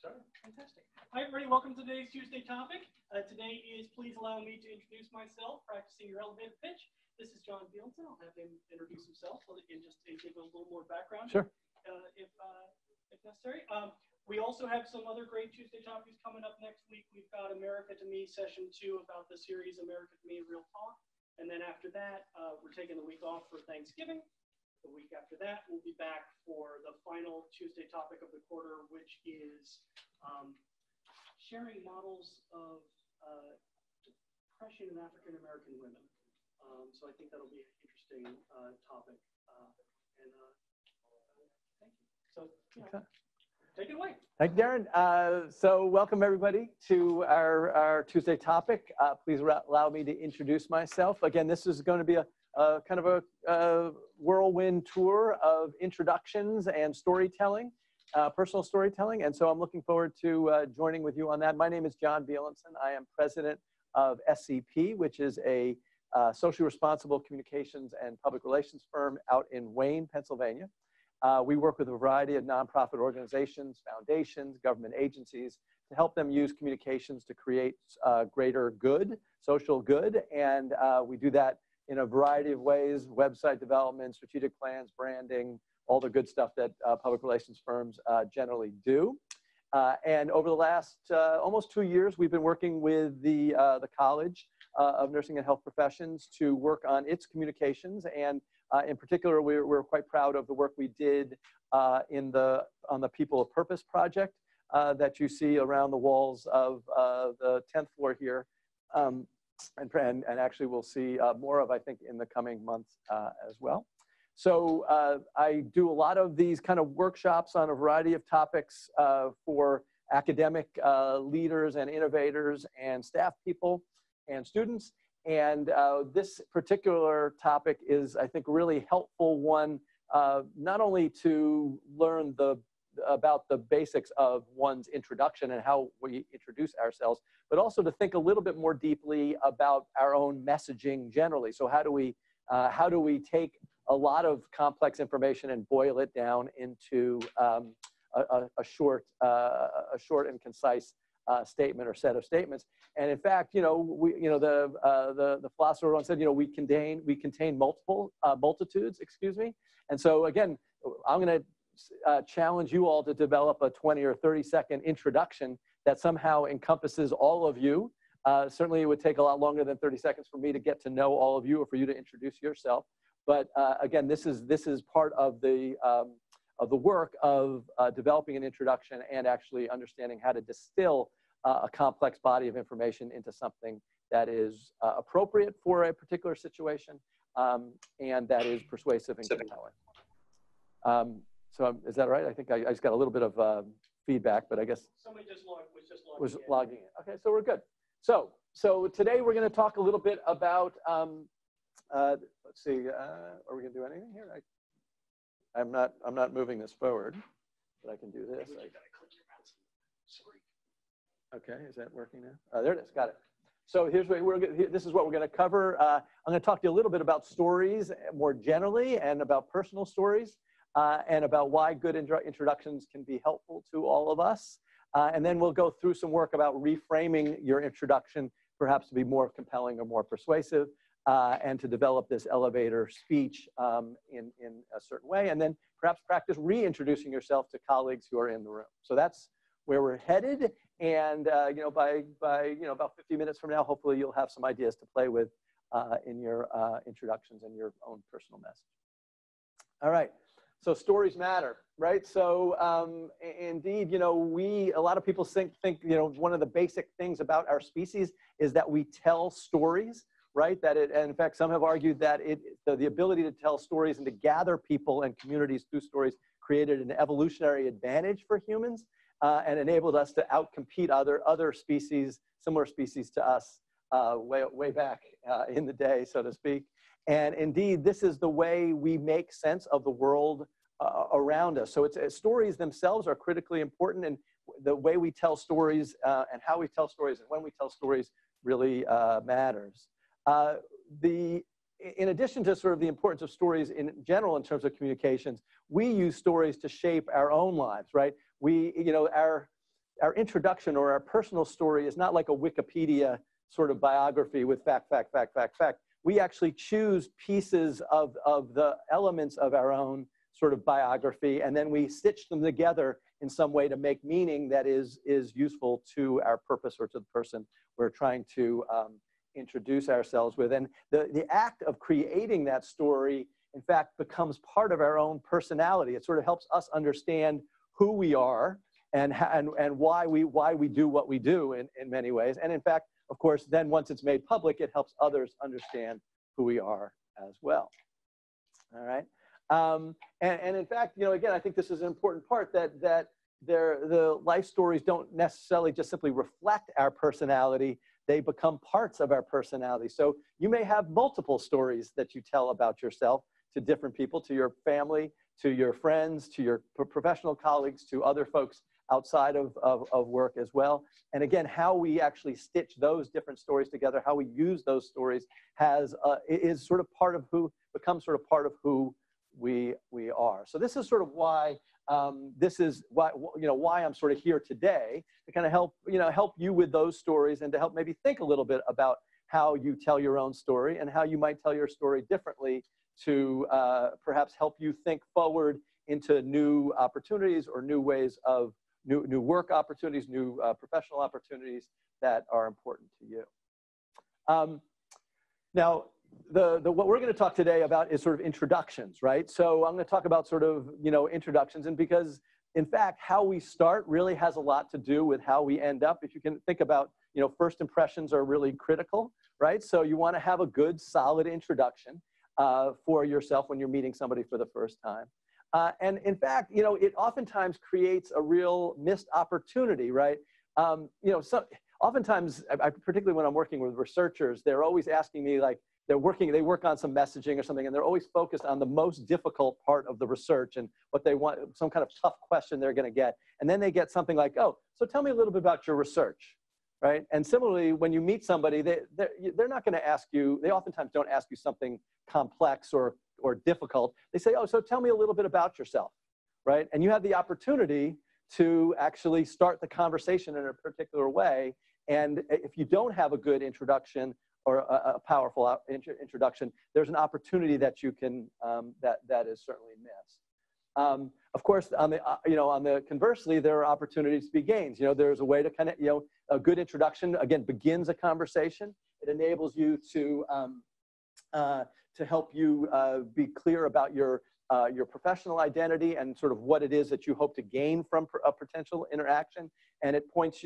Sorry. Fantastic. Hi, everybody. Welcome to today's Tuesday topic. Today is Please Allow Me to Introduce Myself, Practicing Your Elevator Pitch. This is John Beilenson. I'll have him introduce himself so that he can just give a little more background. Sure. If necessary. We also have some other great Tuesday topics coming up next week. We've got America to Me Session 2 about the series America to Me Real Talk. And then after that, we're taking the week off for Thanksgiving. The week after that, we'll be back for the final Tuesday topic of the quarter, which is sharing models of depression in African American women. So I think that'll be an interesting topic. Thank you. So, okay. Take it away. Thank you, Darren. So welcome, everybody, to our Tuesday topic. Please allow me to introduce myself. Again, this is going to be a kind of a whirlwind tour of introductions and storytelling, personal storytelling. And so I'm looking forward to joining with you on that. My name is John Beilenson. I am president of SCP, which is a socially responsible communications and public relations firm out in Wayne, Pennsylvania. We work with a variety of nonprofit organizations, foundations, government agencies to help them use communications to create greater good, social good. And we do that in a variety of ways: website development, strategic plans, branding, all the good stuff that public relations firms generally do. And over the last almost 2 years, we've been working with the College of Nursing and Health Professions to work on its communications. And in particular, we're quite proud of the work we did on the People of Purpose project that you see around the walls of the 10th floor here. And actually we'll see more of, I think, in the coming months as well. So I do a lot of these kind of workshops on a variety of topics for academic leaders and innovators and staff people and students. And this particular topic is, I think, a really helpful one, not only to learn about the basics of one's introduction and how we introduce ourselves, but also to think a little bit more deeply about our own messaging generally. So how do we take a lot of complex information and boil it down into a short and concise statement or set of statements? And in fact, the philosopher once said, we contain multitudes, excuse me. And so again, I'm going to challenge you all to develop a 20 or 30-second introduction that somehow encompasses all of you. Certainly, it would take a lot longer than 30 seconds for me to get to know all of you or for you to introduce yourself. But again, this is part of the work of developing an introduction and actually understanding how to distill a complex body of information into something that is appropriate for a particular situation and that is persuasive and compelling. So is that right? I think I just got a little bit of feedback, but I guess somebody was logging in. Okay, so we're good. So today we're going to talk a little bit about. Let's see. Are we going to do anything here? I'm not moving this forward, but I can do this. Okay, is that working now? There it is. Got it. So here's what this is what we're going to cover. I'm going to talk to you a little bit about stories more generally and about personal stories. And about why good introductions can be helpful to all of us. And then we'll go through some work about reframing your introduction, perhaps to be more compelling or more persuasive, and to develop this elevator speech in a certain way. And then perhaps practice reintroducing yourself to colleagues who are in the room. So that's where we're headed. And by about 50 minutes from now, hopefully you'll have some ideas to play with in your introductions and your own personal message. All right. So stories matter, right? So indeed, a lot of people think, one of the basic things about our species is that we tell stories, right? And in fact, some have argued that the ability to tell stories and to gather people and communities through stories created an evolutionary advantage for humans and enabled us to outcompete other species, similar species to us, way back in the day, so to speak. And indeed, this is the way we make sense of the world around us. So stories themselves are critically important, and the way we tell stories and how we tell stories and when we tell stories really matters. In addition to sort of the importance of stories in general in terms of communications, we use stories to shape our own lives, right? our introduction or our personal story is not like a Wikipedia sort of biography with fact, fact, fact, fact, fact. We actually choose pieces of the elements of our own sort of biography, and then we stitch them together in some way to make meaning that is useful to our purpose or to the person we're trying to introduce ourselves with. And the act of creating that story, in fact, becomes part of our own personality. It sort of helps us understand who we are and why we do what we do in many ways. And in fact, of course, then once it's made public, it helps others understand who we are as well. All right. And in fact, again, I think this is an important part that the life stories don't necessarily just simply reflect our personality. They become parts of our personality. So you may have multiple stories that you tell about yourself to different people, to your family, to your friends, to your professional colleagues, to other folks outside of work as well. And again, how we actually stitch those different stories together, how we use those stories is sort of becomes sort of part of who we are. So this is sort of why why I'm sort of here today, to kind of help you with those stories and to help maybe think a little bit about how you tell your own story and how you might tell your story differently to perhaps help you think forward into new opportunities or new ways of new work opportunities, new professional opportunities that are important to you. Now, what we're going to talk today about is sort of introductions, right? So I'm going to talk about sort of, introductions, and because in fact, how we start really has a lot to do with how we end up. If you can think about, first impressions are really critical, right? So you want to have a good, solid introduction for yourself when you're meeting somebody for the first time. And in fact, it oftentimes creates a real missed opportunity, right? Oftentimes, particularly when I'm working with researchers, they're always asking me, like, they work on some messaging or something, and they're always focused on the most difficult part of the research and what they want, some kind of tough question they're going to get. And then they get something like, oh, so tell me a little bit about your research, right? And similarly, when you meet somebody, they're not going to ask you, they oftentimes don't ask you something complex or difficult. They say, oh, so tell me a little bit about yourself, right? And you have the opportunity to actually start the conversation in a particular way. And if you don't have a good introduction or a powerful introduction, there's an opportunity that you can, that is certainly missed. Of course, on the conversely, there are opportunities to be gains. There's a way to kind of, a good introduction, again, begins a conversation. It enables you to help you be clear about your professional identity and sort of what it is that you hope to gain from a potential interaction. And it points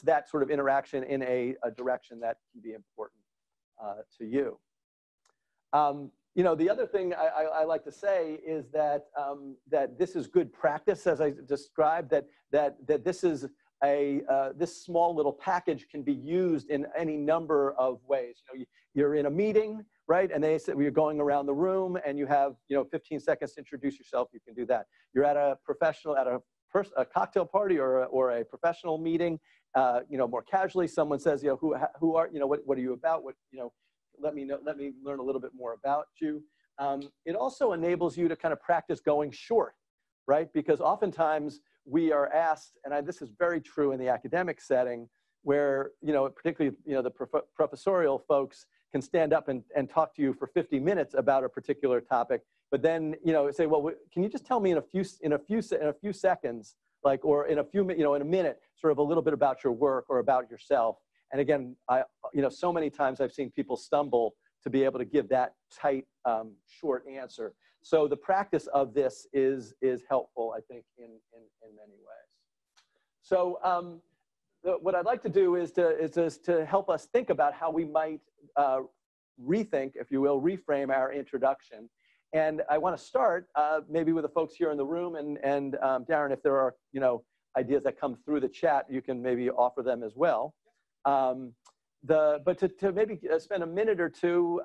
that sort of interaction in a direction that can be important to you. The other thing I like to say is that that this is good practice, as I described. That this is this small little package can be used in any number of ways. You're in a meeting, right? And they said, you're going around the room and you have 15 seconds to introduce yourself. You can do that. You're at a a cocktail party or a professional meeting. More casually, someone says, who are, what are you about? Let me learn a little bit more about you. It also enables you to kind of practice going short, right? Because oftentimes we are asked, and this is very true in the academic setting, where, particularly, the professorial folks can stand up and talk to you for 50 minutes about a particular topic, but then, say, well, can you just tell me in a few seconds, like, or in a minute, sort of a little bit about your work or about yourself. And again, so many times I've seen people stumble to be able to give that tight, short answer. So the practice of this is helpful, I think, in many ways. So what I'd like to do is to help us think about how we might rethink, if you will, reframe our introduction. And I want to start maybe with the folks here in the room, and Darren, if there are ideas that come through the chat, you can maybe offer them as well. But to maybe spend a minute or two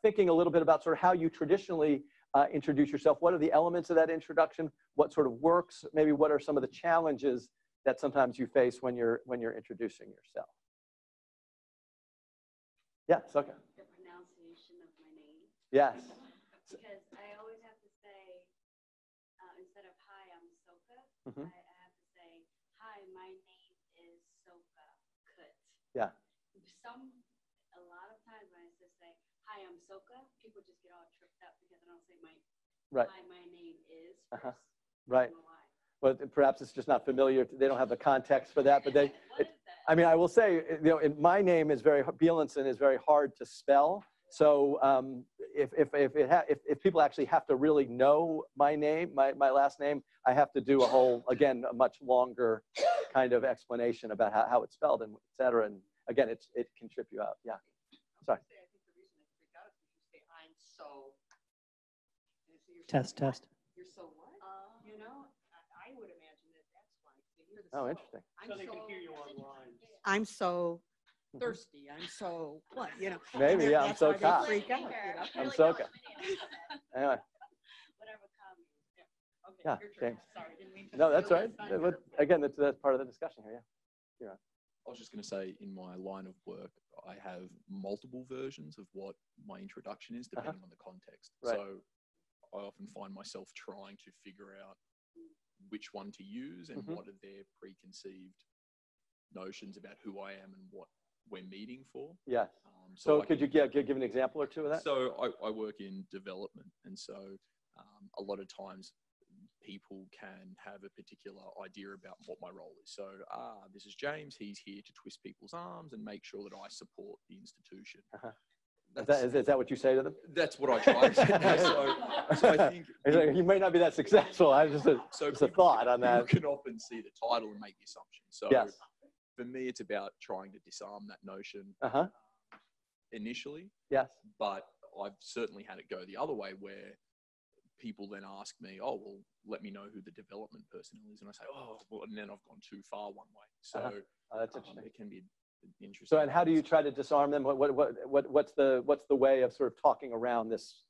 thinking a little bit about sort of how you traditionally introduce yourself. What are the elements of that introduction? What sort of works? Maybe what are some of the challenges that sometimes you face when you're introducing yourself? Yes, okay. The pronunciation of my name. Yes. Because I always have to say, instead of hi, I'm Soka, I have to say Yeah. A lot of times when I just say, hi, I'm Soka, people just get all tripped up because I don't say hi, my name is first. Right. I don't know why. But perhaps it's just not familiar. They don't have the context for that. But I mean, I will say, my name is Beilenson is very hard to spell. So if people actually have to really know my name, my last name, I have to do a much longer kind of explanation about how it's spelled and et cetera. And again, it can trip you out. Yeah. Sorry. I think the reason I freak out is because you say, I'm so. Test. You're so what? I would imagine that's why. They hear the Oh, so. interesting. So they can hear you online. I'm so thirsty. I'm so what? Maybe, yeah, I'm that's so why they cock. freak out. I'm Soka. Anyway. Whatever comes. Okay, Yeah, your turn. James. Sorry, didn't mean to No, that's steal right. your thunder. Again, that's part of the discussion here. Yeah. I was just going to say, in my line of work, I have multiple versions of what my introduction is, depending on the context. Right. So I often find myself trying to figure out which one to use and what are their preconceived notions about who I am and what we're meeting for. Yes. So could you give an example or two of that? So I work in development, and so a lot of times people can have a particular idea about what my role is. So, this is James. He's here to twist people's arms and make sure that I support the institution. Is that what you say to them? That's what I try to say. So I think you may not be that successful. I just a thought on that. You can often see the title and make the assumption. So yes. For me, it's about trying to disarm that notion initially. Yes. But I've certainly had it go the other way where people then ask me, oh, well, let me know who the development personnel is. And I say, oh, well, and then I've gone too far one way. So that's interesting. It can be interesting. So, and how do you try to disarm them? What's the way of sort of talking around this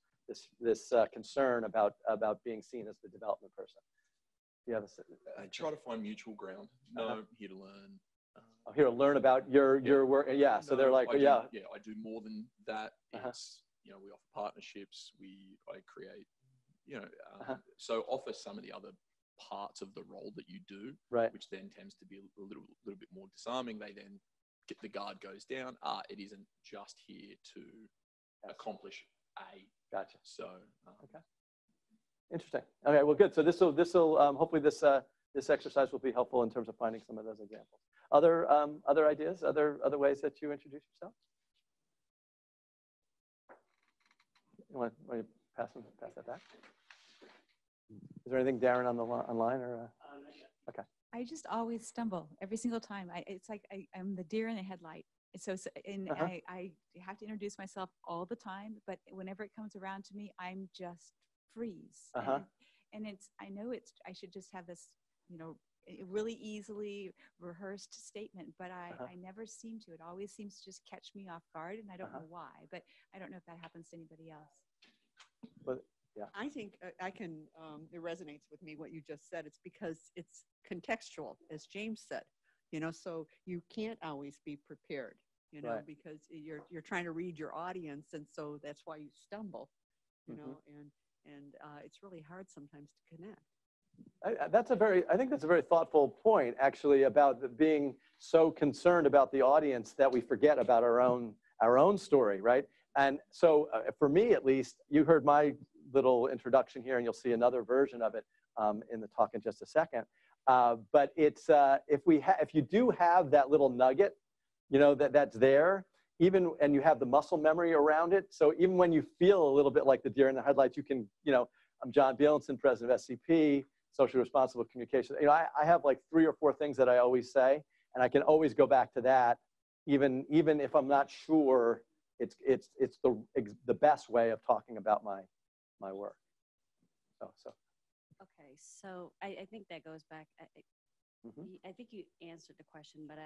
concern about being seen as the development person? Do you have I try to find mutual ground. No, here to learn. Here to learn about your work. Yeah. So they're like, I do more than that. It's we offer partnerships. I create. So offer some of the other parts of the role that you do, right? Which then tends to be a little bit more disarming. They then get the guard goes down. It isn't just here to accomplish a. Gotcha. So okay, interesting. Okay, well, good. So this will hopefully this exercise will be helpful in terms of finding some of those examples. Other ideas, other ways that you introduce yourself. You want to pass that back? Is there anything, Darren, online or? Okay. I just always stumble every single time. It's like I'm the deer in the headlight. I have to introduce myself all the time, but whenever it comes around to me, I'm just freeze. And I should just have this, really easily rehearsed statement, but I never seem to. It always seems to just catch me off guard, and I don't know why, but I don't know if that happens to anybody else. But yeah, I think it resonates with me what you just said. It's because it's contextual, as James said, so you can't always be prepared, right. Because you're trying to read your audience, and so that's why you stumble, and it's really hard sometimes to connect. I think that's a very thoughtful point, actually, about being so concerned about the audience that we forget about our own story, right? And so, for me at least, you heard my little introduction here, and you'll see another version of it in the talk in just a second. But it's if you do have that little nugget, that's there, and you have the muscle memory around it. So even when you feel a little bit like the deer in the headlights, you can, I'm John Beilenson, president of SCP, Socially Responsible Communication. I have like 3 or 4 things that I always say, and I can always go back to that, even if I'm not sure it's the best way of talking about my work. So. Okay, so I think that goes back. I think you answered the question, but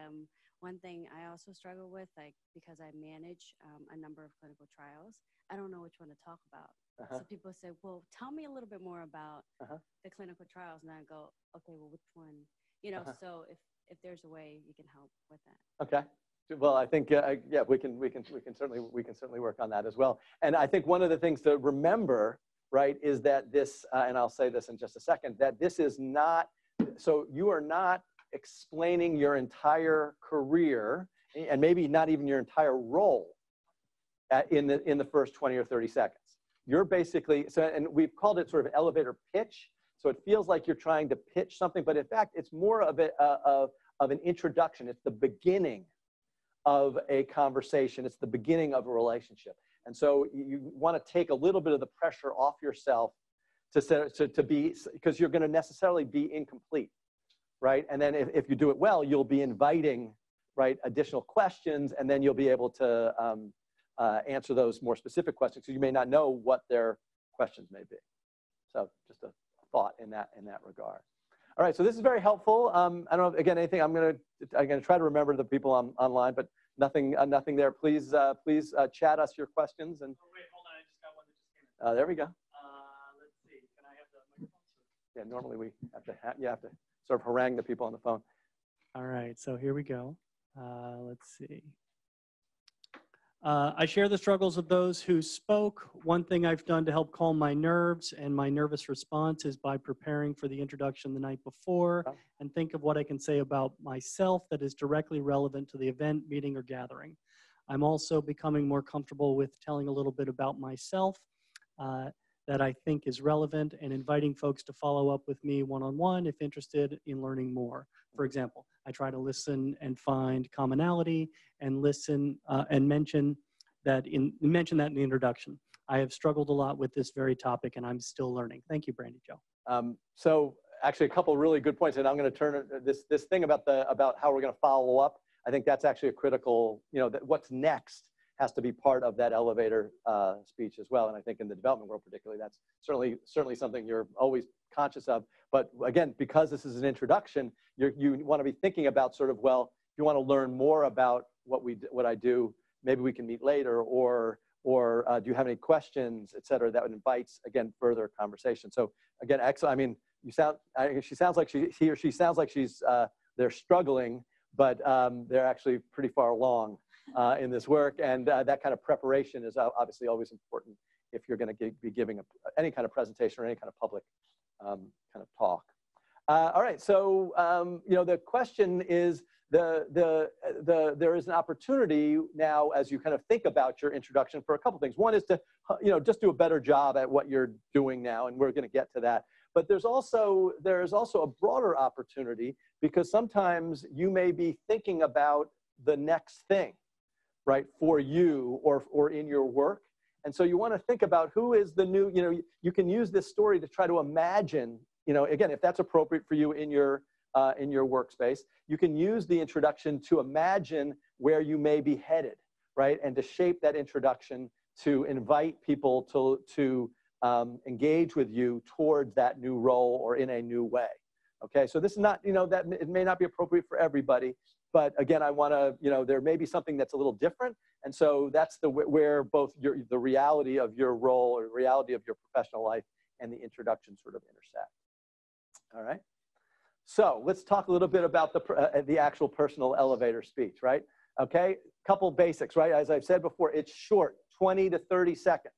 one thing I also struggle with, because I manage a number of clinical trials, I don't know which one to talk about. So people say, well, tell me a little bit more about the clinical trials, and I go, okay, well, which one? So if there's a way you can help with that. Okay. Well, I think we can certainly work on that as well. And I think one of the things to remember, right, is that this, and I'll say this in just a second, that this is not. So you are not explaining your entire career and maybe not even your entire role in the first 20 or 30 seconds. You're basically, and we've called it sort of elevator pitch. So it feels like you're trying to pitch something, but in fact, it's more of an introduction. It's the beginning of a conversation. It's the beginning of a relationship. And so you want to take a little bit of the pressure off yourself to be, because you're going to necessarily be incomplete, right? And then if you do it well, you'll be inviting, right, additional questions, and then you'll be able to answer those more specific questions, because you may not know what their questions may be. So just a thought in that regard. All right, so this is very helpful. I don't know, again, anything. I'm gonna try to remember the people online, but nothing there. Please chat us your questions. And oh, wait, hold on, I just got one that just came in. there we go. Let's see, can I have the microphone? Yeah, normally we have to you have to sort of harangue the people on the phone. All right, so here we go. Let's see. I share the struggles of those who spoke. One thing I've done to help calm my nerves and my nervous response is by preparing for the introduction the night before and think of what I can say about myself that is directly relevant to the event, meeting, or gathering. I'm also becoming more comfortable with telling a little bit about myself that I think is relevant and inviting folks to follow up with me one-on-one if interested in learning more. For example, I try to listen and find commonality and listen and mention that in the introduction. I have struggled a lot with this very topic and I'm still learning. Thank you, Brandy Jo. So actually a couple of really good points, and I'm going to turn this thing about how we're going to follow up. I think that's actually a critical, that what's next has to be part of that elevator speech as well. And I think in the development world particularly, that's certainly something you're always conscious of. But again, because this is an introduction, you want to be thinking about sort of, well, if you want to learn more about what I do, maybe we can meet later, or do you have any questions, et cetera, that would invite, again, further conversation. So again, excellent. I mean, she sounds like he or she sounds like they're struggling, but they're actually pretty far along in this work, and that kind of preparation is obviously always important if you're going to be giving any kind of presentation or any kind of public kind of talk. All right, so the question is there is an opportunity now as you kind of think about your introduction for a couple things. One is to just do a better job at what you're doing now, and we're going to get to that. But there's also a broader opportunity, because sometimes you may be thinking about the next thing, right, for you or in your work. And so you want to think about who is the new, you can use this story to try to imagine, again, if that's appropriate for you in your workspace, you can use the introduction to imagine where you may be headed, right? And to shape that introduction to invite people to engage with you towards that new role or in a new way. Okay, so this is not, that it may not be appropriate for everybody, but again, I want to, there may be something that's a little different. And so that's where both the reality of your role or reality of your professional life and the introduction sort of intersect. All right. So let's talk a little bit about the actual personal elevator speech, right? Okay, couple basics, right? As I've said before, it's short, 20 to 30 seconds,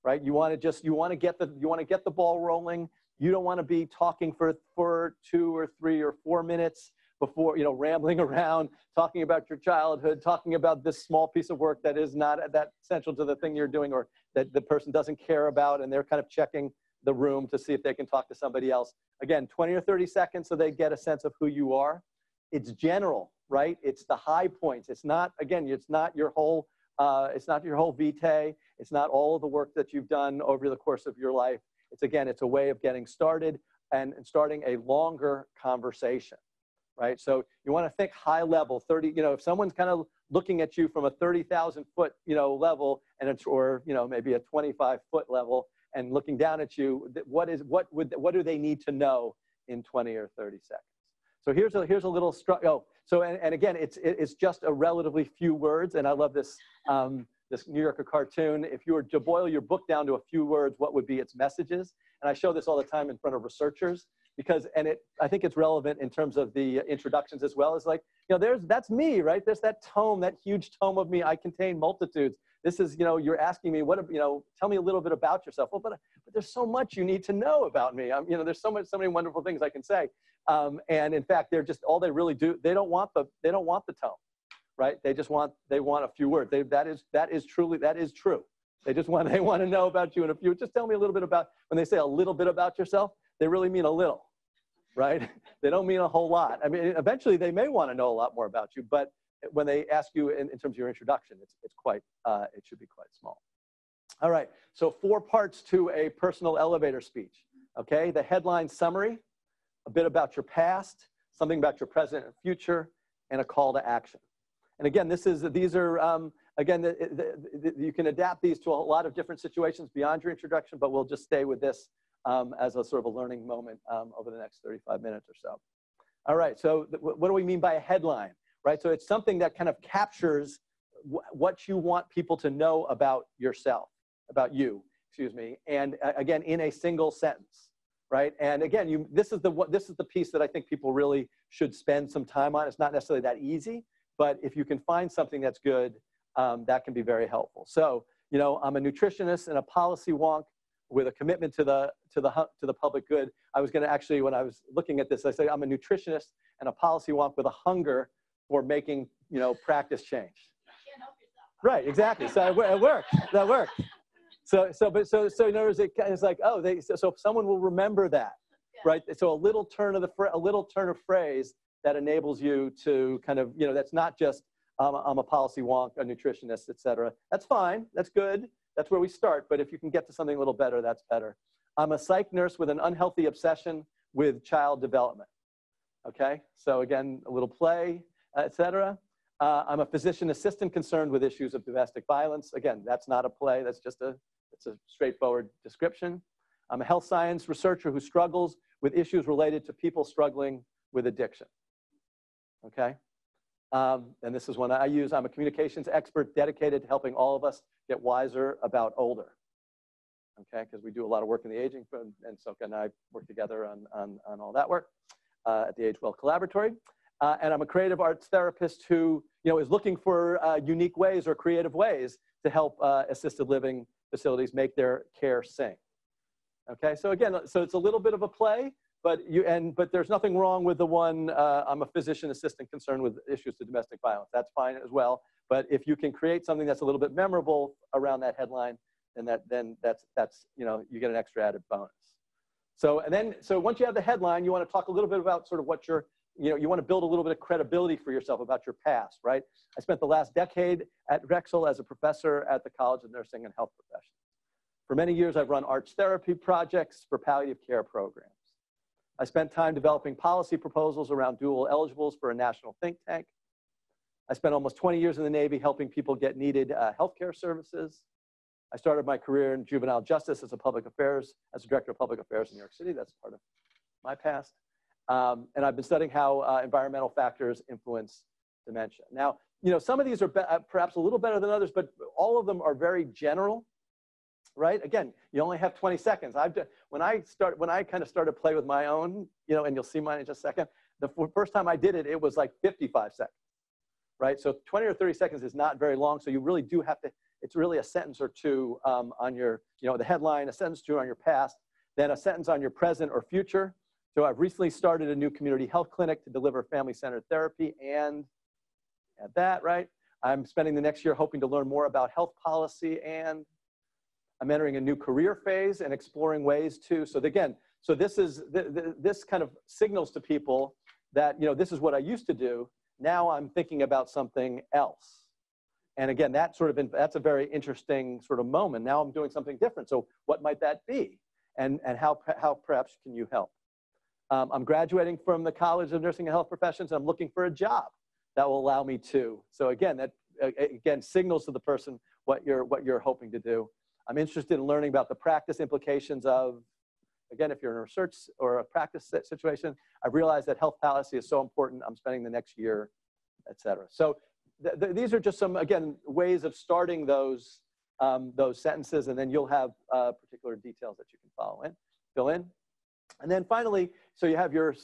right? You want to get the ball rolling. You don't want to be talking for 2 or 3 or 4 minutes before, rambling around, talking about your childhood, talking about this small piece of work that is not that central to the thing you're doing, or that the person doesn't care about, and they're kind of checking the room to see if they can talk to somebody else. Again, 20 or 30 seconds so they get a sense of who you are. It's general, right? It's the high points. It's not, again, it's not your whole vitae. It's not all of the work that you've done over the course of your life. It's a way of getting started and starting a longer conversation, right? So you want to think high level, 30, if someone's kind of looking at you from a 30,000 foot, level, and or maybe a 25 foot level, and looking down at you, what do they need to know in 20 or 30 seconds? So here's a little so again, it's just a relatively few words, and I love this this New Yorker cartoon. If you were to boil your book down to a few words, what would be its messages? And I show this all the time in front of researchers, because I think it's relevant in terms of the introductions as well. As like, that's me, right? There's that tome, that huge tome of me. I contain multitudes. This is, you're asking me, tell me a little bit about yourself. Well, but there's so much you need to know about me. There's so many wonderful things I can say. And in fact, they're just, all they really do, they don't want the tome, right? They want a few words. That is true. They want to know about you in a few. Just tell me a little bit about, when they say a little bit about yourself, they really mean a little, right? They don't mean a whole lot. I mean, eventually they may want to know a lot more about you, but when they ask you in terms of your introduction, it's quite, it should be quite small. All right, so 4 parts to a personal elevator speech, okay? The headline summary, a bit about your past, something about your present and future, and a call to action. And again, these are, again, you can adapt these to a lot of different situations beyond your introduction, but we'll just stay with this as a sort of a learning moment over the next 35 minutes or so. All right, so what do we mean by a headline, right? So it's something that kind of captures what you want people to know about yourself, about you, excuse me, and again, in a single sentence, right? And again, this is the piece that I think people really should spend some time on. It's not necessarily that easy, but if you can find something that's good, that can be very helpful. So, you know, I'm a nutritionist and a policy wonk with a commitment to the public good. I was going to actually, when I was looking at this, I said I'm a nutritionist and a policy wonk with a hunger for making, you know, practice change. Right, exactly. So it worked. That worked. So in other words, it's like, oh, so someone will remember that, right? So a little turn of phrase that enables you to kind of, you know, that's not just I'm a policy wonk, a nutritionist, et cetera. That's fine. That's good. That's where we start. But if you can get to something a little better, that's better. I'm a psych nurse with an unhealthy obsession with child development. Okay. So again, a little play, et cetera. I'm a physician assistant concerned with issues of domestic violence. Again, that's not a play. That's just it's a straightforward description. I'm a health science researcher who struggles with issues related to people struggling with addiction. Okay. And this is one I use. I'm a communications expert dedicated to helping all of us get wiser about older. Okay, because we do a lot of work in the aging field, and Soka and I work together on all that work at the Age Well Collaboratory. And I'm a creative arts therapist who, you know, is looking for unique ways or creative ways to help assisted living facilities make their care sing. Okay, so again, so it's a little bit of a play. But there's nothing wrong with the one, I'm a physician assistant concerned with issues to domestic violence. That's fine as well. But if you can create something that's a little bit memorable around that headline, then that's you know, you get an extra added bonus. So once you have the headline, you want to talk a little bit about sort of what you want to build a little bit of credibility for yourself about your past, right? I spent the last decade at Drexel as a professor at the College of Nursing and Health Professions. For many years, I've run arts therapy projects for palliative care programs. I spent time developing policy proposals around dual eligibles for a national think tank. I spent almost 20 years in the Navy helping people get needed healthcare services. I started my career in juvenile justice as a director of public affairs in New York City. That's part of my past. And I've been studying how environmental factors influence dementia. Now, you know, some of these are perhaps a little better than others, but all of them are very general. Right? Again, you only have 20 seconds. When I kind of started to play with my own, you know, and you'll see mine in just a second, the first time I did it, it was like 55 seconds, right? So 20 or 30 seconds is not very long. So you really do have to, it's really a sentence or two on your, you know, the headline, a sentence or two on your past, then a sentence on your present or future. So I've recently started a new community health clinic to deliver family-centered therapy, and at that, right? I'm spending the next year hoping to learn more about health policy, and I'm entering a new career phase and exploring ways to, so again, so this kind of signals to people that, you know, this is what I used to do. Now I'm thinking about something else. And again, that's a very interesting sort of moment. Now I'm doing something different. So what might that be? And how perhaps can you help? I'm graduating from the College of Nursing and Health Professions. And I'm looking for a job that will allow me to. So again, that again signals to the person what you're hoping to do. I'm interested in learning about the practice implications of, again, if you're in a research or a practice situation, I've realized that health policy is so important. I'm spending the next year, et cetera. So these are just some, again, ways of starting those sentences, and then you'll have particular details that you can fill in. And then finally, so you have your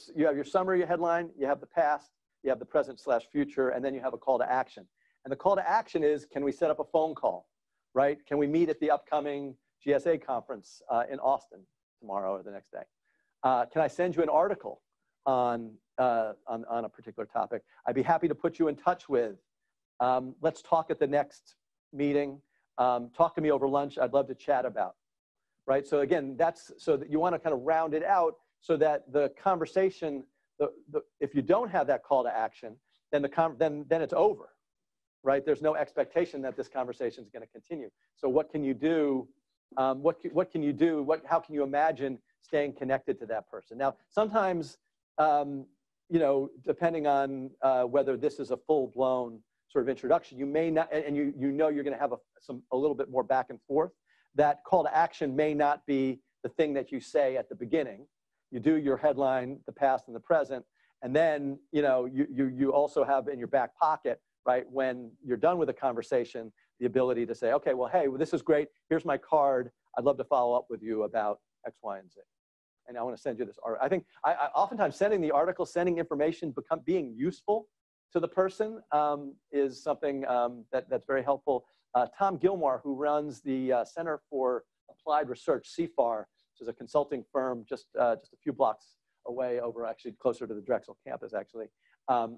summary, your headline, you have the past, you have the present/future, and then you have a call to action. And the call to action is, can we set up a phone call? Right? Can we meet at the upcoming GSA conference in Austin tomorrow or the next day? Can I send you an article on a particular topic? I'd be happy to put you in touch with Let's talk at the next meeting. Talk to me over lunch. I'd love to chat about. Right? So again, that's so that you want to kind of round it out so that the conversation, if you don't have that call to action, then then it's over. Right? There's no expectation that this conversation is going to continue. So what can you do? What can you do? How can you imagine staying connected to that person? Now, sometimes, you know, depending on whether this is a full-blown sort of introduction, you may not, and you know you're going to have a little bit more back and forth. That call to action may not be the thing that you say at the beginning. You do your headline, the past and the present, and then, you know, you also have in your back pocket, right, when you're done with a conversation, the ability to say, okay, well, hey, well, this is great. Here's my card. I'd love to follow up with you about X, Y, and Z. And I want to send you this article. I think I oftentimes sending the article, sending information, being useful to the person is something that's very helpful. Tom Gilmore, who runs the Center for Applied Research, CFAR, which is a consulting firm just a few blocks away over, actually closer to the Drexel campus, actually.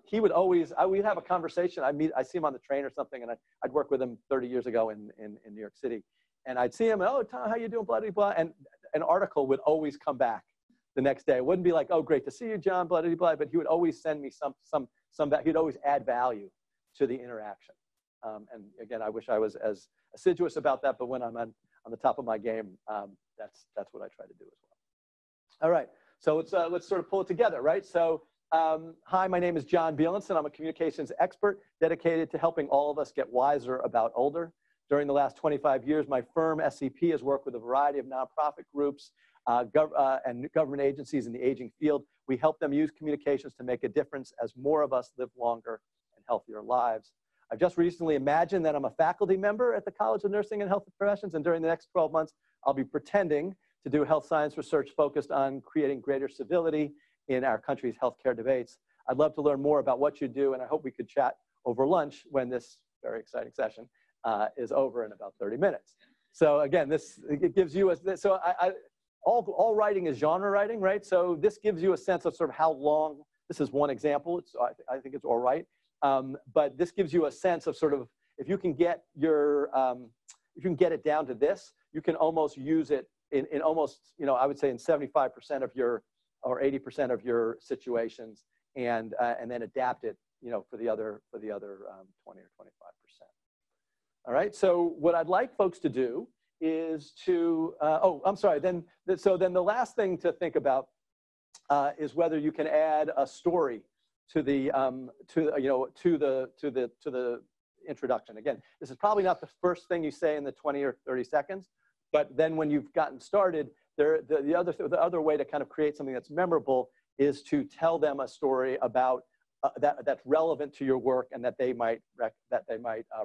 He would always, we'd have a conversation. I see him on the train or something, and I'd work with him 30 years ago in New York City. And I'd see him, and, oh, Tom, how you doing, blah, blah, blah. And an article would always come back the next day. It wouldn't be like, oh, great to see you, John, blah, blah, blah. But he would always send me some back. He'd always add value to the interaction. And again, I wish I was as assiduous about that, but when I'm on the top of my game, that's what I try to do as well. All right, so let's sort of pull it together, right? So hi, my name is John Beilenson. I'm a communications expert dedicated to helping all of us get wiser about older. During the last 25 years, my firm, SCP, has worked with a variety of nonprofit groups and government agencies in the aging field. We help them use communications to make a difference as more of us live longer and healthier lives. I've just recently imagined that I'm a faculty member at the College of Nursing and Health Professions, and during the next 12 months, I'll be pretending to do health science research focused on creating greater civility in our country's healthcare debates. I'd love to learn more about what you do, and I hope we could chat over lunch when this very exciting session is over in about 30 minutes. So again, it gives you all writing is genre writing, right? So this gives you a sense of sort of how long. This is one example. I think it's all right. But this gives you a sense of sort of, if you can get it down to this, you can almost use it in almost, you know, I would say in 75% of your, or 80% of your situations, and then adapt it, you know, for the other 20 or 25%. All right, so what I'd like folks to do is to, I'm sorry, so then the last thing to think about is whether you can add a story to the introduction. Again, this is probably not the first thing you say in the 20 or 30 seconds, but then when you've gotten started, the other way to kind of create something that's memorable is to tell them a story about that's relevant to your work and that they might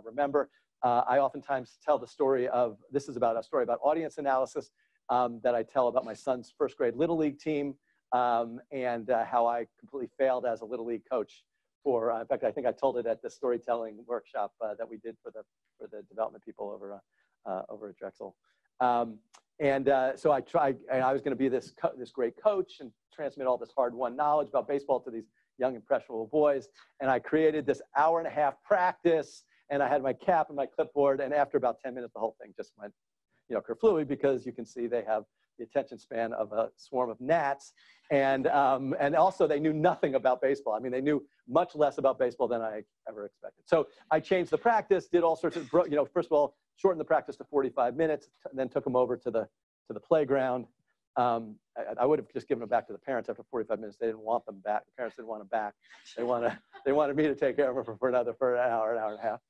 remember. I oftentimes tell the story of, this is about a story about audience analysis that I tell about my son's first grade Little League team. And how I completely failed as a Little League coach in fact, I think I told it at the storytelling workshop that we did for the development people over at Drexel. So I was going to be this great coach and transmit all this hard-won knowledge about baseball to these young, impressionable boys. And I created this hour-and-a-half practice, and I had my cap and my clipboard. And after about 10 minutes, the whole thing just went, you know, kerflooey, because you can see they have the attention span of a swarm of gnats. And also they knew nothing about baseball. I mean, they knew much less about baseball than I ever expected. So I changed the practice, did all sorts of, you know, first of all, shortened the practice to 45 minutes, and then took them over to the playground. I would have just given them back to the parents after 45 minutes. They didn't want them back. The parents didn't want them back. They wanted me to take care of them for an hour and a half.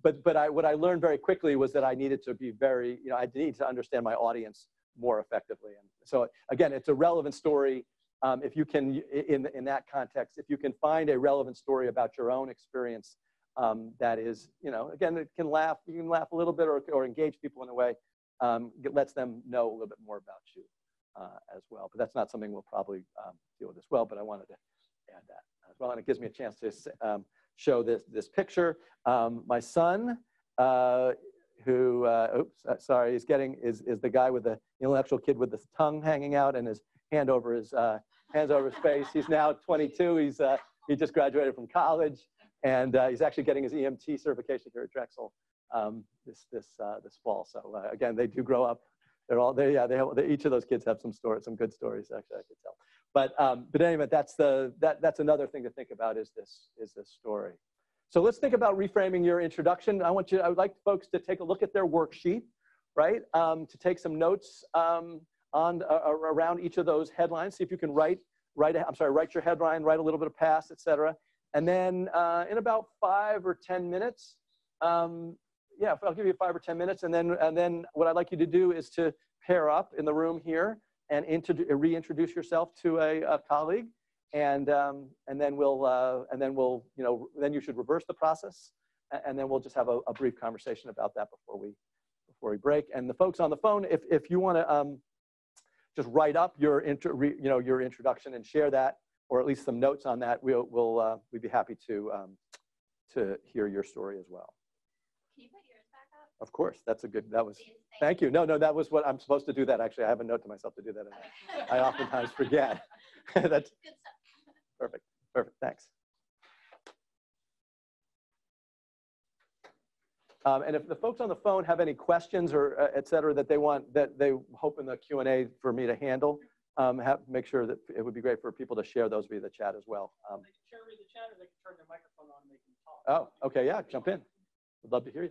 What I learned very quickly was that I needed to be very, you know, I needed to understand my audience more effectively. And so again, it's a relevant story. If you can, in that context, if you can find a relevant story about your own experience that is, you know, again, you can laugh a little bit or engage people in a way, it lets them know a little bit more about you as well. But that's not something we'll probably deal with as well, but I wanted to add that as well. And it gives me a chance to show this picture. My son, who, is the guy with the intellectual kid with the tongue hanging out and his hands over his face. He's now 22. He just graduated from college, And he's actually getting his EMT certification here at Drexel this fall. So again, they do grow up. They're all they yeah each of those kids have some stories, some good stories actually I could tell. But anyway, that's another thing to think about is this story. So let's think about reframing your introduction. I would like folks to take a look at their worksheet, right? To take some notes around each of those headlines. See if you can write your headline, write a little bit of past, etc. And then in about 5 or 10 minutes, yeah, I'll give you 5 or 10 minutes, and then what I'd like you to do is to pair up in the room here and reintroduce yourself to a colleague, and then you should reverse the process, and then we'll just have a brief conversation about that before we break. And the folks on the phone, if you want to just write up your introduction and share that, or at least some notes on that, we'd be happy to hear your story as well. Can you put yours back up? Of course, thank you. No, that was what I'm supposed to do that. Actually, I have a note to myself to do that. And I oftentimes forget. That's good stuff. Perfect, thanks. And if the folks on the phone have any questions or et cetera that they hope in the Q&A for me to handle, make sure that it would be great for people to share those via the chat as well. They can share via the chat, or they can turn their microphone on and they can talk. Oh, okay, yeah, jump in. Would love to hear you.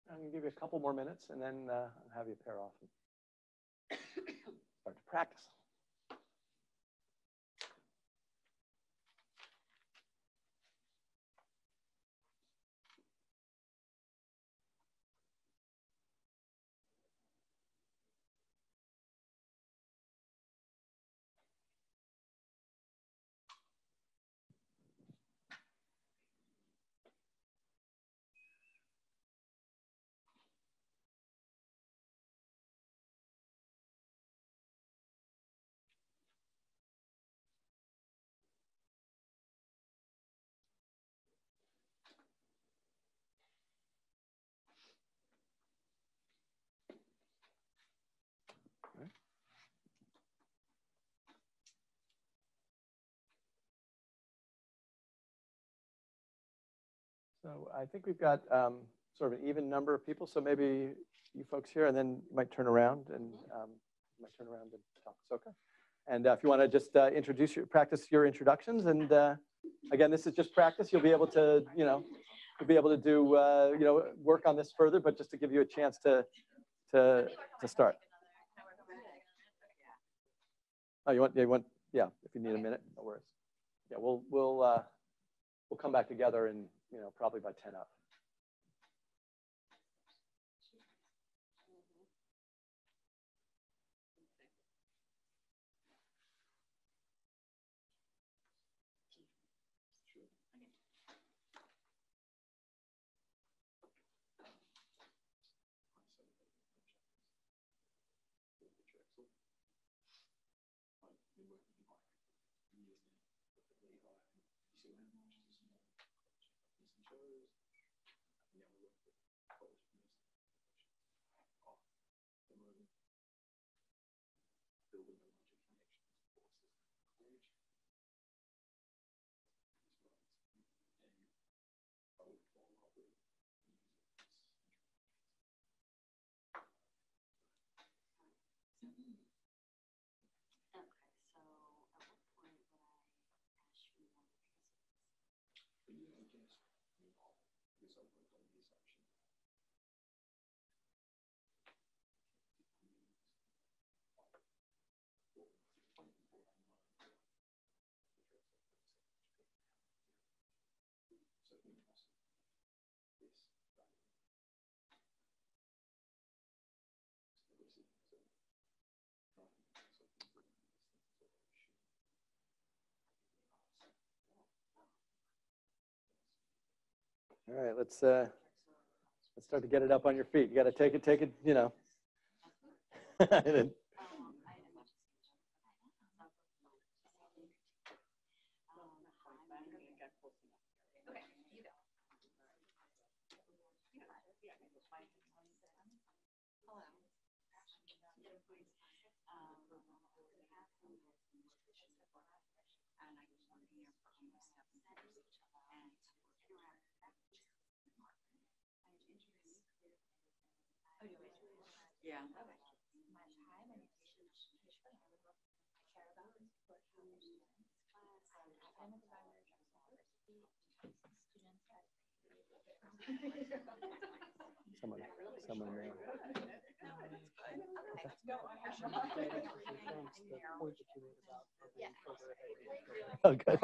I'm going to give you a couple more minutes, and then I'll have you pair off and start to practice. So I think we've got sort of an even number of people. So maybe you folks here, and then you might turn around and talk. Okay. And if you want to just practice your introductions, and again, this is just practice. You'll be able to, you'll be able to do, work on this further. But just to give you a chance to start. Oh, you want, yeah. If you need a minute, no worries. Yeah, we'll come back together in, probably by 10 up. All right, let's start to get it up on your feet. You got to take it, Yeah. Someone there. Oh, good.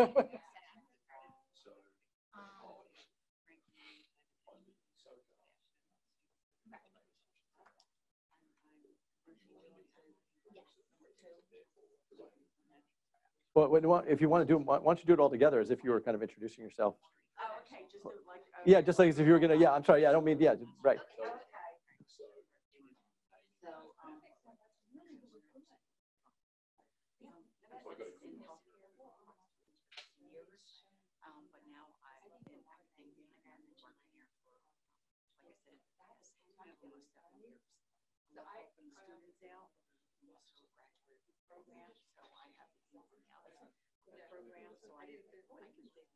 Well, if you want to do it, why don't you do it all together as if you were kind of introducing yourself? Oh, okay. Just like. Yeah, just like as if you were gonna. Yeah, I'm sorry. Yeah, I don't mean. Yeah, right. So I open students out, I'm also a graduate program, so I have something else in the program, so I can take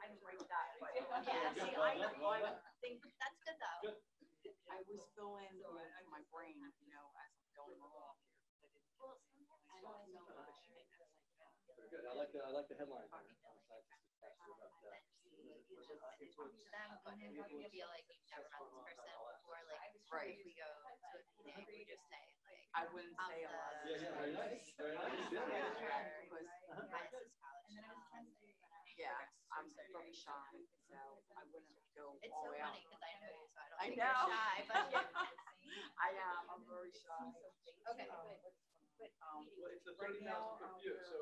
I can break that, but Yeah, see, I think that's good though. I was filling my brain, as I'm going along here. Good. I like the headline. Then you feel like you've never met this person before, like right. If we go to a meeting where you just say like I wouldn't say a lot. Yeah, very nice. Very nice. Yeah, I'm very shy, so I wouldn't go It's all so the way out. funny because I know you, so I don't I think know. you're shy, but I am. I'm very shy. okay. Well, it's the 30,000 foot view, so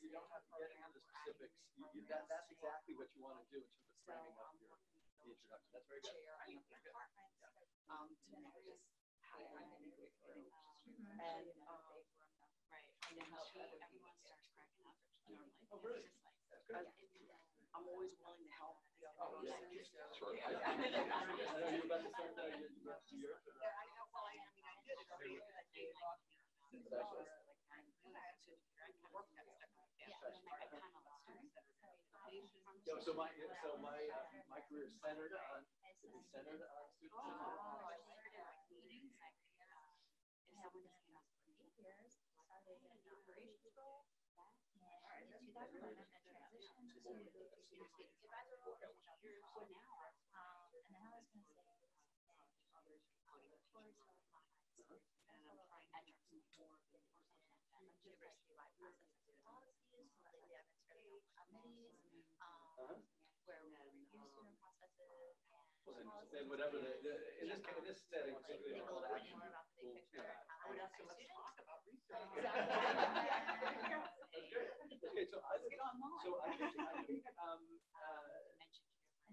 you don't have to get into the specifics. That's exactly what you want to do in terms of framing up the introduction. That's very good. To make this happen. And Right. And then everyone starts cracking up. Oh, really? That's good. I'm always willing to help the other person. I know you're about to start your year. I know. Well, I did it already. Yeah, and then I kind of lost. my career is centered on student If someone just came up with 8 years, started in an operations role, in 2011, I transitioned to sort of go to senior student advisor role for 2012. And then I was going to say, university-wide processes and policies, so lately I've been serving on committees where we review student processes and policies. And whatever in this setting, Think a little bit more about the big picture and how they affect students. Okay, so I think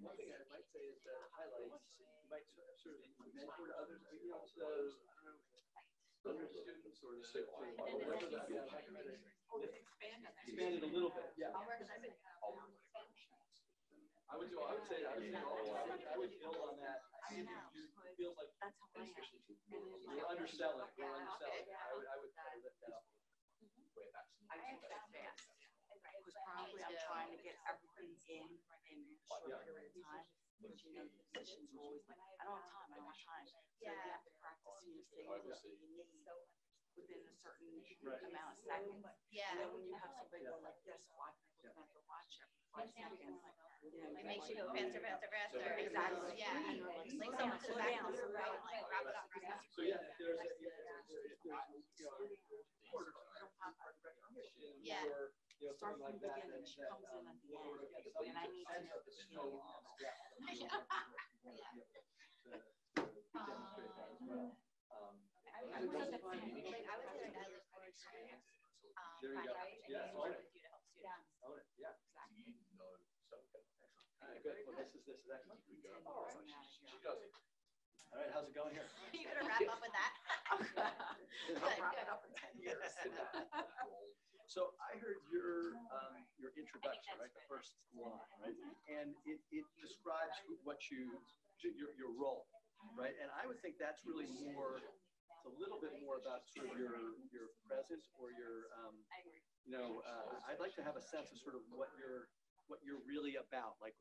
one thing I might say is that highlights, you might sort of mentor others, I don't know, other students or whatever that expand it a little bit. Yeah. I would build on that. It feels like That's how I am. you're underselling. I would kind of lift that up. I think that's fast. Because probably I'm trying to get everything in a short period of time. But you know, the positions are always like, I don't have time, I don't have time. So you have to practice and say what you need within a certain amount of seconds. Yeah. And then when you have somebody go like this, why people have to watch every 5 seconds? It makes you go faster. Exactly. Yeah. Like someone to the back of the row and like wrap it up right now. So yeah, if there's Yeah. or Start something from like the that, beginning, she comes in at the end, and I need to know the beginning. I would say that I was very experience. There you go. Yeah, What we do to help students. Own it. Yeah. All right, good. Well, this is excellent. She does it. All right, how's it going here? You gonna wrap up with that? I'll wrap it up in 10 years. So I heard your introduction, right? The first line, right? And it describes your role, right? And I would think that's really more. It's a little bit more about sort of your presence or your I'd like to have a sense of sort of what you're really about. Like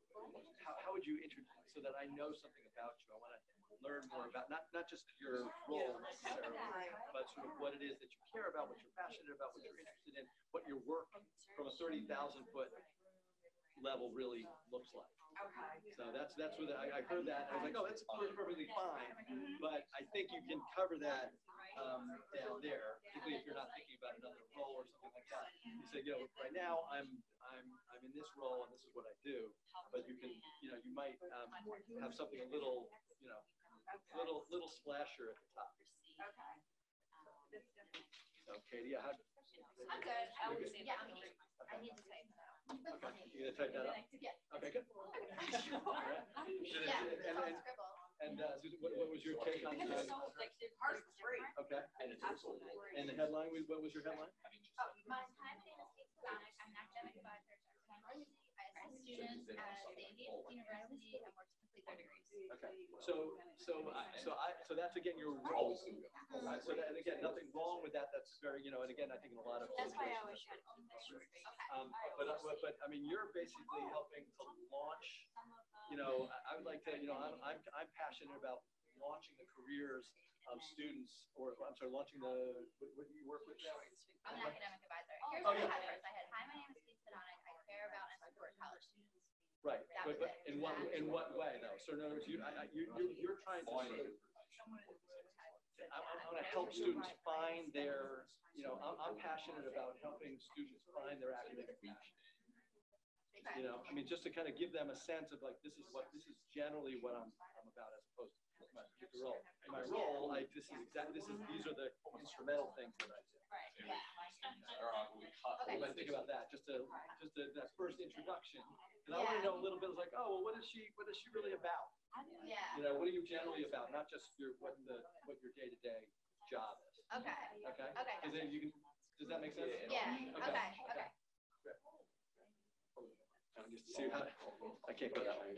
how would you introduce so that I know something about you? I want to learn more about not just your role necessarily, but sort of what it is that you care about, what you're passionate about, what you're interested in, what your work from a 30,000 foot level really looks like. So that's what I heard that. And I was like, oh, that's perfectly fine. But I think you can cover that down there, particularly if you're not thinking about another role or something like that. You say, right now I'm in this role and this is what I do. But you can, you might have something a little, little splasher at the top. So Katie, how? I'm good. I'm good. Yeah, I'm good. I need to type that out. Okay. You gonna type that up? Yeah. Okay, good. Yeah. Scribble. And Susan, what was your take on that? Hers was free. Okay. And the headline, what was your headline? My time name is Kate Sonic. I'm an academic advisor to Archstone. I assist students at the university and work to complete their degrees. Okay. So that's again your role. So that, and again, nothing wrong with that. That's very, and again, I think in a lot of That's why I always try to keep this short. but I mean, you're basically helping to launch. I would like to. I'm passionate about launching the careers of students, or I'm sorry, launching what do you work with now? I'm an academic advisor. Here's what I had first. I had, hi, my name is Kate Sonic. I care about and support college students. Right, but in what way though? So in other words, you're trying to sort of. I want to help students find their. I'm passionate about helping students find their academic passion. I mean, just to kind of give them a sense of like, this is generally what I'm about as opposed to my particular role. In my role, these are the instrumental things that I do. Right. Yeah. But think about that, just that first introduction. And I want to know a little bit like, oh, well, what is she really about? Yeah. What are you generally about? Not just what your day-to-day job is. Okay. Okay. Okay. Because then you can. Does that make sense? Yeah. Okay. Just to see how I can't go that way.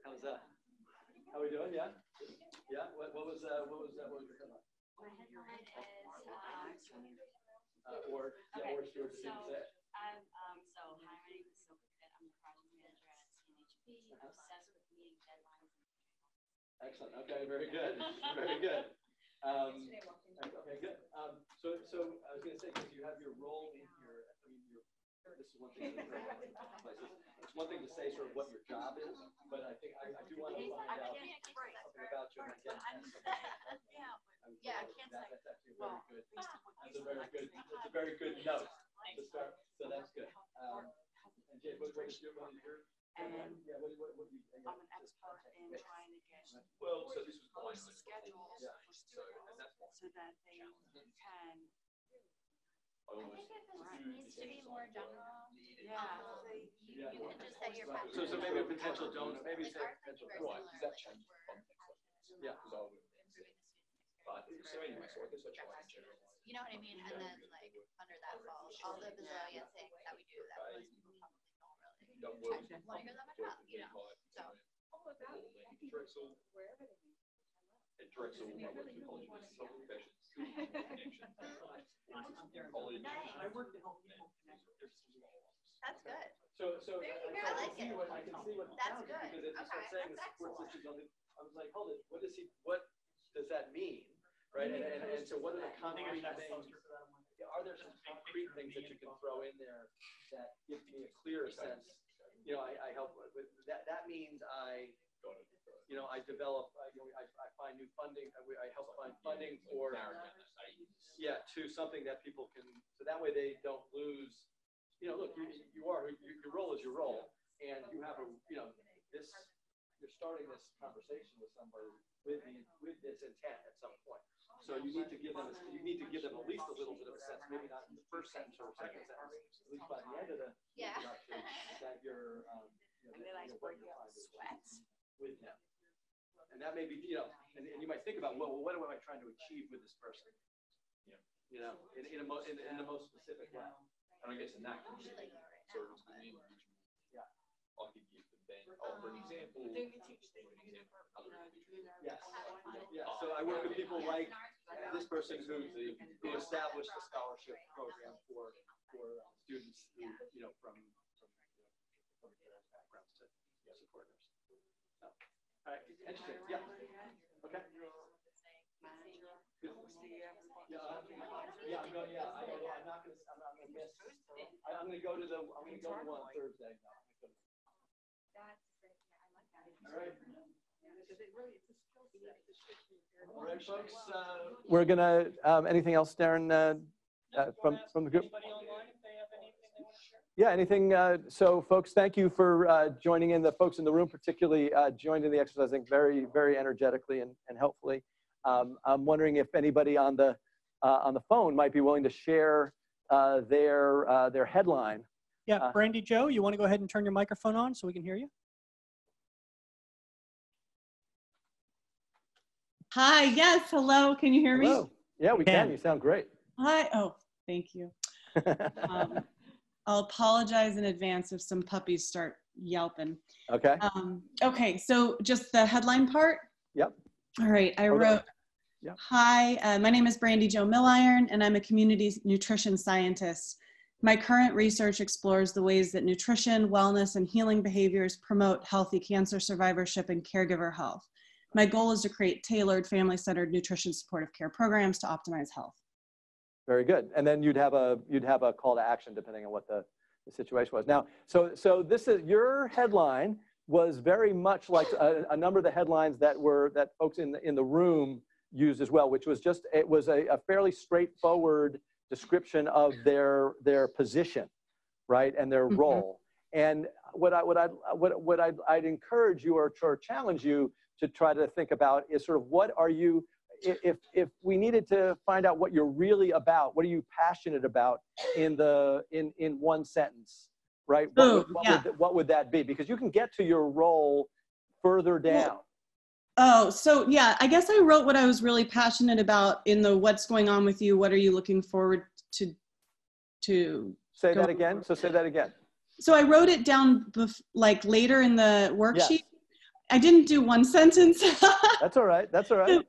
How's that? How are we doing? Yeah. Yeah. What was your headline? My headline is Or students didn't say. be obsessed with meeting deadlines. Excellent. Okay, very good. Very good. Okay, good. So I was going to say, because you have your role in here, I mean, this is one thing. It's one thing to say sort of what your job is, but I think I do want to find out something about you. Yeah, I can't say. That's actually very good. That's a very good note to start. So that's good. And Jay, what is your? And yeah, what do you? I'm an expert in trying to get Well, so this was course schedules Yeah. for students so that they can. I think if this needs to be more general, Yeah. you can just say your passion. So maybe a potential donor, maybe Like say ours might potential be donor. very Right, similar, does that like change we're context? Yeah. Because I would improving the student but so anyway, so I guess I try and generalize. You know what I mean? And then like under that falls all the bazillion things that we do that most people probably don't really want to hear that much about, you know? So. Drexel. At Drexel, I worked in college of publications, connections. College. I work to help people connect. That's good. So There you go. I I like can see it. what it That's sounds good. because it Okay, saying that's the support excellent. systems. I was like, hold it. What does that mean? Right? And so what are the concrete things? Are there some concrete things that you can throw in there that give me a clearer sense? You know, I help with that. That means I develop. I find new funding. I help find funding for to something that people can. So that way they don't lose. You know, look, your role is your role, and you have this. You're starting this conversation with somebody with this intent at some point. So you need to give them at least a little bit of a sense, maybe not in the first sentence or second sentence, at least by the end of the introduction, that you're And then I bring out sweats. with them. And that may be, and you might think about, well, what am I trying to achieve with this person? Yeah. In the most specific way. And I guess in that case, so it's with the individual. Yeah. I could give them then, for an example, Then you teach them. other individuals. Yes. Yeah. So I work with people like this person who established a scholarship program for students who, from various backgrounds to support nurses. So, all right. Interesting. Yeah. Okay. I'm not gonna miss. I'm gonna go to one Thursday. That's great. Yeah, I like that. All right. All right, folks. We're gonna. Anything else, Darren? From the group. Anybody online if they have anything they want to share? Yeah. Anything? So, folks, thank you for joining in. The folks in the room, particularly, joined in the exercise. I think very, very energetically and helpfully. I'm wondering if anybody on the phone might be willing to share their headline. Yeah, Brandy Joe, you want to go ahead and turn your microphone on so we can hear you? Hi, yes, hello, can you hear Hello. me? Yeah, we can. You sound great. Hi, oh, thank you. I'll apologize in advance if some puppies start yelping. Okay. Okay, so just the headline part? Yep. All right, I wrote, yeah. Hi, my name is Brandy Joe Milliron, and I'm a community nutrition scientist. My current research explores the ways that nutrition, wellness, and healing behaviors promote healthy cancer survivorship and caregiver health. My goal is to create tailored, family-centered nutrition supportive care programs to optimize health. Very good. And then you'd have a call to action depending on what the situation was. Now, so this is your headline was very much like a number of the headlines that folks in the room used as well, which was it was a fairly straightforward description of their position, right, and their role. And what I'd encourage you or challenge you to try to think about is sort of what are you, if we needed to find out what you're really about, what are you passionate about in one sentence, right? What would that be? Because you can get to your role further down. So yeah, I guess I wrote what I was really passionate about in the what's going on with you, what are you looking forward to say that again. So say that again. So I wrote it down like later in the worksheet. Yes. I didn't do one sentence. That's all right. That's all right.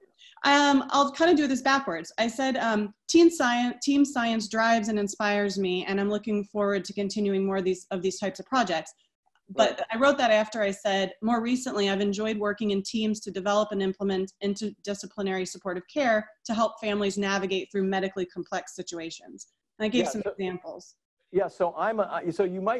I'll kind of do this backwards. I said, team science drives and inspires me, and I'm looking forward to continuing more of these types of projects. But I wrote that after I said, more recently, I've enjoyed working in teams to develop and implement interdisciplinary supportive care to help families navigate through medically complex situations. And I gave some examples. Yeah, so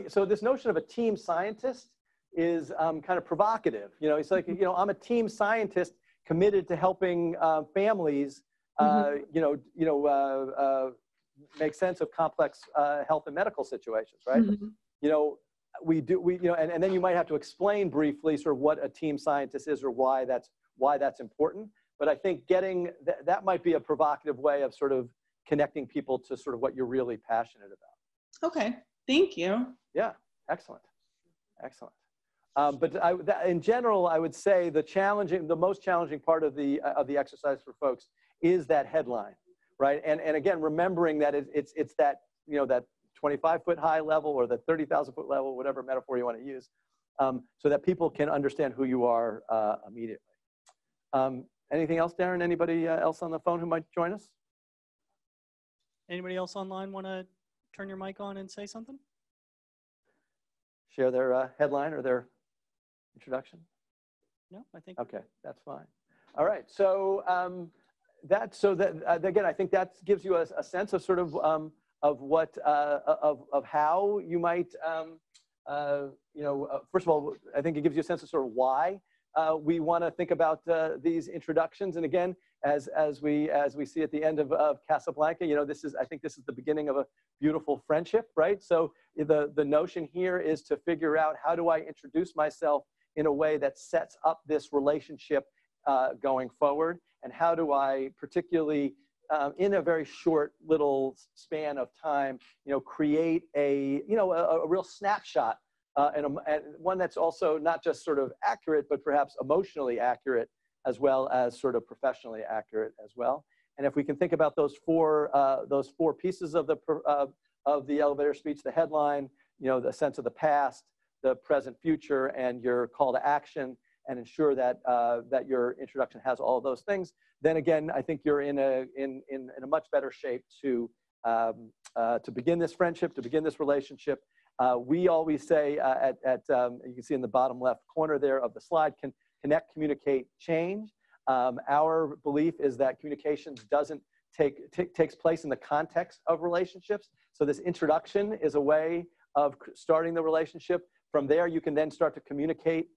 so this notion of a team scientist is kind of provocative. You know, it's like, you know, I'm a team scientist committed to helping families, make sense of complex health and medical situations, right? You know, and then you might have to explain briefly sort of what a team scientist is or why that's important. But I think getting that might be a provocative way of sort of connecting people to sort of what you're really passionate about. Okay, thank you. Yeah, excellent, excellent. But in general, I would say the most challenging part of the exercise for folks is that headline, right? And again, remembering that it's that, you know, that 25-foot high level or the 30,000-foot level, whatever metaphor you want to use, so that people can understand who you are immediately. Anything else, Darren? Anybody else on the phone who might join us? Anybody else online want to turn your mic on and say something? Share their headline or their introduction? No, I think. Okay, that's fine. All right, so again, I think that gives you a sense of sort of what of how you might first of all, I think it gives you a sense of sort of why we want to think about these introductions. And again, as we see at the end of Casablanca, you know, I think this is the beginning of a beautiful friendship, right? So the notion here is to figure out, how do I introduce myself in a way that sets up this relationship going forward, and how do I, particularly in a very short little span of time, you know, create a real snapshot and one that's also not just sort of accurate, but perhaps emotionally accurate, as well as sort of professionally accurate as well. And if we can think about those four pieces of the elevator speech: the headline, you know, the sense of the past, the present, future, and your call to action, and ensure that that your introduction has all of those things, then again, I think you're in a much better shape to begin this friendship, to begin this relationship. We always say you can see in the bottom left corner there of the slide, connect, communicate, change. Our belief is that communications takes place in the context of relationships. So this introduction is a way of starting the relationship. From there, you can then start to communicate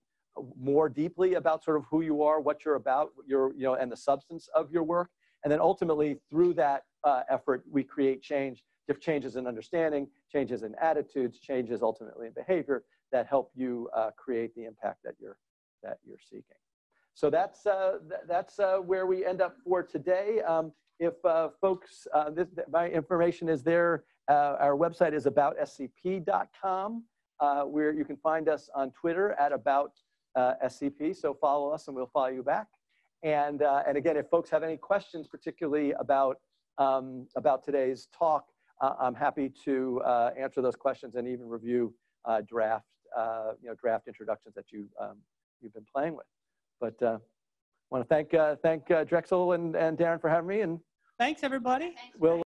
more deeply about sort of who you are, what you're about, and the substance of your work. And then ultimately, through that effort, we create change, changes in understanding, changes in attitudes, changes ultimately in behavior that help you create the impact that you're seeking. So that's where we end up for today. If folks, my information is there. Our website is aboutscp.com, where you can find us on Twitter at aboutscp. So follow us, and we'll follow you back. And again, if folks have any questions, particularly about today's talk, I'm happy to answer those questions and even review draft introductions that you've been playing with. But I want to thank Drexel and Darren for having me. And thanks, everybody. We'll